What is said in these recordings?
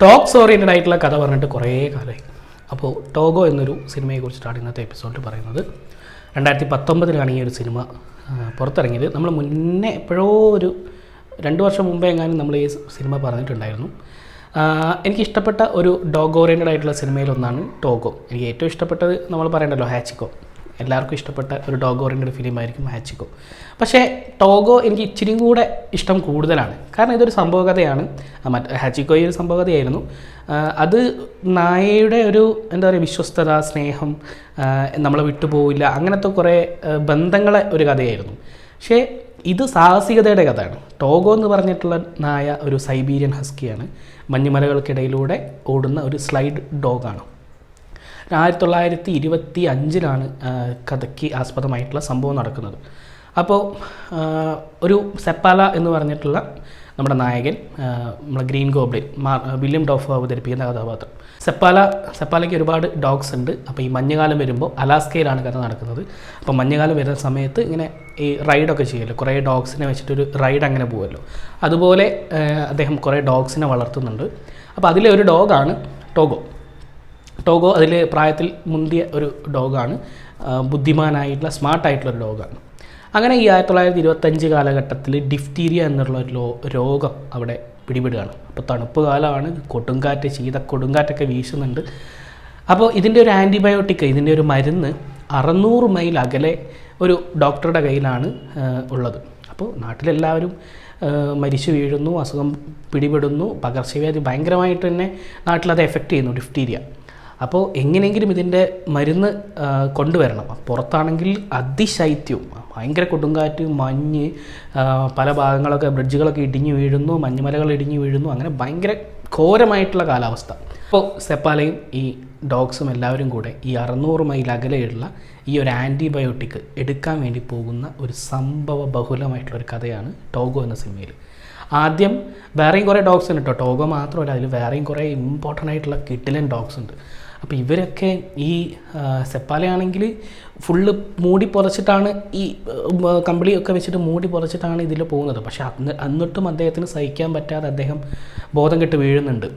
Dogs oriented ആയിട്ടുള്ള കഥ പറഞ്ഞിട്ട് കുറേ കാലമായി. അപ്പോൾ ടോഗോ എന്നൊരു സിനിമയെക്കുറിച്ചിട്ടാണ് ഇന്നത്തെ എപ്പിസോഡിൽ പറയുന്നത്. 2019 ഈ ഒരു സിനിമ പുറത്തിറങ്ങിയത്. നമ്മൾ മുന്നേ എപ്പോഴോ ഒരു 2 വർഷം മുമ്പേ എങ്ങാനും നമ്മൾ ഈ സിനിമ പറഞ്ഞിട്ടുണ്ടായിരുന്നു. എനിക്കിഷ്ടപ്പെട്ട ഒരു ഡോഗ് ഓറിയൻറ്റഡ് ആയിട്ടുള്ള സിനിമയിലൊന്നാണ് ടോഗോ. എനിക്ക് ഏറ്റവും ഇഷ്ടപ്പെട്ടത് നമ്മൾ പറയണ്ടല്ലോ ഹാച്ചിക്കോ. എല്ലാവർക്കും ഇഷ്ടപ്പെട്ട ഒരു ഡോഗ് ഓറിയൻറ്റഡ് ഫിലിമായിരിക്കും ഹാച്ചിക്കോ. പക്ഷേ ടോഗോ എനിക്ക് ഇച്ചിരിയും കൂടെ ഇഷ്ടം കൂടുതലാണ്. കാരണം ഇതൊരു സംഭവകഥയാണ്. ഹാച്ചിക്കോ ഒരു സംഭവകഥയായിരുന്നു. അത് നായയുടെ ഒരു എന്താ പറയുക വിശ്വസ്തത, സ്നേഹം, നമ്മളെ വിട്ടുപോവില്ല, അങ്ങനത്തെ കുറേ ബന്ധങ്ങളെ ഒരു കഥയായിരുന്നു. പക്ഷേ ഇത് സാഹസികതയുടെ കഥയാണ്. ടോഗോ എന്ന് പറഞ്ഞിട്ടുള്ള നായ ഒരു സൈബീരിയൻ ഹസ്കിയാണ്. മഞ്ഞുമലകൾക്കിടയിലൂടെ ഓടുന്ന ഒരു സ്ലൈഡ് ഡോഗാണ്. 1925 കഥയ്ക്ക് ആസ്പദമായിട്ടുള്ള സംഭവം നടക്കുന്നത്. അപ്പോൾ ഒരു സെപ്പാല എന്ന് പറഞ്ഞിട്ടുള്ള നമ്മുടെ നായകൻ, നമ്മുടെ ഗ്രീൻ ഗോബ്ലിൻ, വില്യം ഡോഫോ അവതരിപ്പിക്കുന്ന കഥാപാത്രം. സെപ്പാലയ്ക്ക് ഒരുപാട് ഡോഗ്സ് ഉണ്ട്. അപ്പോൾ ഈ മഞ്ഞുകാലം വരുമ്പോൾ അലാസ്കയിലാണ് കഥ നടക്കുന്നത്. അപ്പോൾ മഞ്ഞുകാലം വരുന്ന സമയത്ത് ഇങ്ങനെ ഈ റൈഡൊക്കെ ചെയ്യുമല്ലോ, കുറേ ഡോഗ്സിനെ വെച്ചിട്ടൊരു റൈഡ് അങ്ങനെ പോകുമല്ലോ. അതുപോലെ അദ്ദേഹം കുറേ ഡോഗ്സിനെ വളർത്തുന്നുണ്ട്. അപ്പോൾ അതിലെ ഒരു ഡോഗാണ് ടോഗോ. അതിൽ പ്രായത്തിൽ മുന്തിയ ഒരു ഡോഗാണ്, ബുദ്ധിമാനായിട്ടുള്ള സ്മാർട്ടായിട്ടുള്ളൊരു ഡോഗാണ്. അങ്ങനെ ഈ 1925 കാലഘട്ടത്തിൽ ഡിഫ്തീരിയ എന്നുള്ള ഒരു രോഗം അവിടെ പിടിപെടുകയാണ്. അപ്പോൾ തണുപ്പ് കാലമാണ്, കൊടുങ്കാറ്റ്, കൊടുങ്കാറ്റൊക്കെ വീശുന്നുണ്ട്. അപ്പോൾ ഇതിൻ്റെ ഒരു ആൻറ്റിബയോട്ടിക്, ഇതിൻ്റെ ഒരു മരുന്ന് 600 മൈൽ അകലെ ഒരു ഡോക്ടറുടെ കയ്യിലാണ് ഉള്ളത്. അപ്പോൾ നാട്ടിലെല്ലാവരും മരിച്ചു വീഴുന്നു, അസുഖം പിടിപെടുന്നു, പകർച്ചവ്യാധി ഭയങ്കരമായിട്ട് തന്നെ നാട്ടിലത് എഫക്റ്റ് ചെയ്യുന്നു, ഡിഫ്തീരിയ. അപ്പോൾ എങ്ങനെയെങ്കിലും ഇതിൻ്റെ മരുന്ന് കൊണ്ടുവരണം. പുറത്താണെങ്കിൽ അതിശൈത്യവും, ഭയങ്കര കൊടുങ്കാറ്റ്, മഞ്ഞ്, പല ഭാഗങ്ങളൊക്കെ ബ്രിഡ്ജുകളൊക്കെ ഇടിഞ്ഞു വീഴുന്നു, മഞ്ഞുമലകൾ ഇടിഞ്ഞു വീഴുന്നു, അങ്ങനെ ഭയങ്കര ഘോരമായിട്ടുള്ള കാലാവസ്ഥ. അപ്പോൾ സെപ്പാലയും ഈ ഡോഗ്സും എല്ലാവരും കൂടെ ഈ 600 മൈൽ അകലെയുള്ള ഈ ഒരു ആൻറ്റിബയോട്ടിക് എടുക്കാൻ വേണ്ടി പോകുന്ന ഒരു സംഭവ ബഹുലമായിട്ടുള്ളൊരു കഥയാണ് ടോഗോ എന്ന സിനിമയിൽ. ആദ്യം വേറെയും കുറേ ഡോഗ്സ് ഉണ്ട് കേട്ടോ, ടോഗോ മാത്രമല്ല, അതിൽ വേറെയും കുറേ ഇമ്പോർട്ടൻ്റ് ആയിട്ടുള്ള കിഡിലൻ ഡോഗ്സ് ഉണ്ട്. അപ്പോൾ ഇവരൊക്കെ ഈ സെപ്പാലയാണെങ്കിൽ ഫുള്ള് മൂടി പുതച്ചിട്ടാണ്, ഈ കമ്പിളിയൊക്കെ വെച്ചിട്ട് മൂടി പുതച്ചിട്ടാണ് ഇതിൽ പോകുന്നത്. പക്ഷേ എന്നിട്ടും അദ്ദേഹത്തിന് സഹിക്കാൻ പറ്റാതെ അദ്ദേഹം ബോധം കെട്ട് വീഴുന്നുണ്ട്.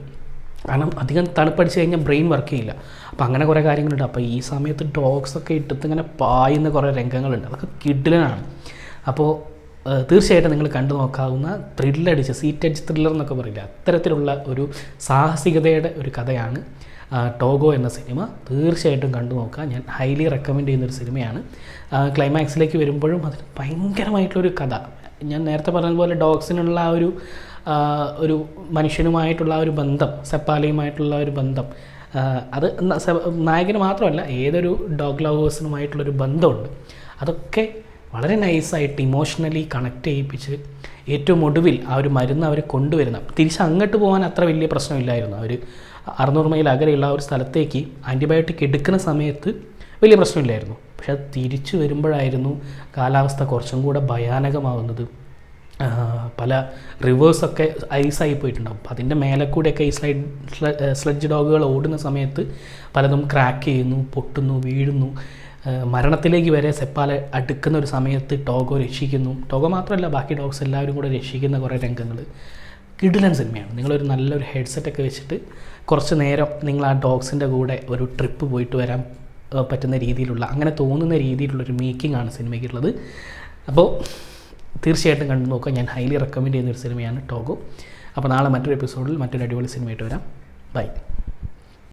കാരണം അധികം തണുപ്പടിച്ച് കഴിഞ്ഞാൽ ബ്രെയിൻ വർക്ക് ചെയ്യില്ല. അപ്പോൾ അങ്ങനെ കുറേ കാര്യങ്ങളുണ്ട്. അപ്പോൾ ഈ സമയത്ത് ഡോഗ്സൊക്കെ ഇട്ടിട്ട് ഇങ്ങനെ പായുന്ന കുറേ രംഗങ്ങളുണ്ട്. അതൊക്കെ കിഡിലനാണ്. അപ്പോൾ തീർച്ചയായിട്ടും നിങ്ങൾ കണ്ടു നോക്കാവുന്ന ത്രില്ലടിച്ച് സീറ്റഡ് ത്രില്ലർ എന്നൊക്കെ പറയില്ല, അത്തരത്തിലുള്ള ഒരു സാഹസികതയുടെ ഒരു കഥയാണ് ടോഗോ എന്ന സിനിമ. തീർച്ചയായിട്ടും കണ്ടു നോക്കുക. ഞാൻ ഹൈലി റെക്കമെൻഡ് ചെയ്യുന്നൊരു സിനിമയാണ്. ക്ലൈമാക്സിലേക്ക് വരുമ്പോഴും അതിന് ഭയങ്കരമായിട്ടുള്ളൊരു കഥ. ഞാൻ നേരത്തെ പറഞ്ഞതുപോലെ ഡോഗ്സിനുള്ള ഒരു മനുഷ്യനുമായിട്ടുള്ള ഒരു ബന്ധം, സെപ്പാലയുമായിട്ടുള്ള ഒരു ബന്ധം, അത് നായകന് മാത്രമല്ല ഏതൊരു ഡോഗ് ലവേഴ്സിനുമായിട്ടുള്ളൊരു ബന്ധമുണ്ട്. അതൊക്കെ വളരെ നൈസായിട്ട് ഇമോഷണലി കണക്ട് ചെയ്യിപ്പിച്ച് ഏറ്റവും ഒടുവിൽ ആ ഒരു മരുന്ന് അവർ കൊണ്ടുവരുന്ന, തിരിച്ച് അങ്ങോട്ട് പോകാൻ അത്ര വലിയ പ്രശ്നമില്ലായിരുന്നു. അവർ 600 മൈൽ അകലെയുള്ള ആ ഒരു സ്ഥലത്തേക്ക് ആൻറ്റിബയോട്ടിക് എടുക്കുന്ന സമയത്ത് വലിയ പ്രശ്നമില്ലായിരുന്നു. പക്ഷെ അത് തിരിച്ചു വരുമ്പോഴായിരുന്നു കാലാവസ്ഥ കുറച്ചും കൂടെ ഭയാനകമാവുന്നത്. പല റിവേഴ്സൊക്കെ ഐസായി പോയിട്ടുണ്ടാവും. അപ്പോൾ അതിൻ്റെ മേലെ കൂടെയൊക്കെ ഈ സ്ലെഡ്ജ് ഡോഗുകൾ ഓടുന്ന സമയത്ത് പലതും ക്രാക്ക് ചെയ്യുന്നു, പൊട്ടുന്നു, വീഴുന്നു. മരണത്തിലേക്ക് വരെ സെപ്പാല അടുക്കുന്ന ഒരു സമയത്ത് ടോഗോ രക്ഷിക്കുന്നു. ടോഗോ മാത്രമല്ല, ബാക്കി ഡോഗ്സ് എല്ലാവരും കൂടെ രക്ഷിക്കുന്ന കുറേ രംഗങ്ങൾ. കിടിലൻ സിനിമയാണ്. നിങ്ങളൊരു നല്ലൊരു ഹെഡ്സെറ്റൊക്കെ വെച്ചിട്ട് കുറച്ച് നേരം നിങ്ങൾ ആ ഡോഗ്സിൻ്റെ കൂടെ ഒരു ട്രിപ്പ് പോയിട്ട് വരാൻ പറ്റുന്ന രീതിയിലുള്ള, അങ്ങനെ തോന്നുന്ന രീതിയിലുള്ളൊരു മേക്കിംഗ് ആണ് സിനിമയ്ക്കുള്ളത്. അപ്പോൾ തീർച്ചയായിട്ടും കണ്ടു നോക്കുക. ഞാൻ ഹൈലി റെക്കമെൻഡ് ചെയ്യുന്നൊരു സിനിമയാണ് ടോഗോ. അപ്പോൾ നാളെ മറ്റൊരു എപ്പിസോഡിൽ മറ്റൊരു അടിപൊളി സിനിമയായിട്ട് വരാം. ബൈ.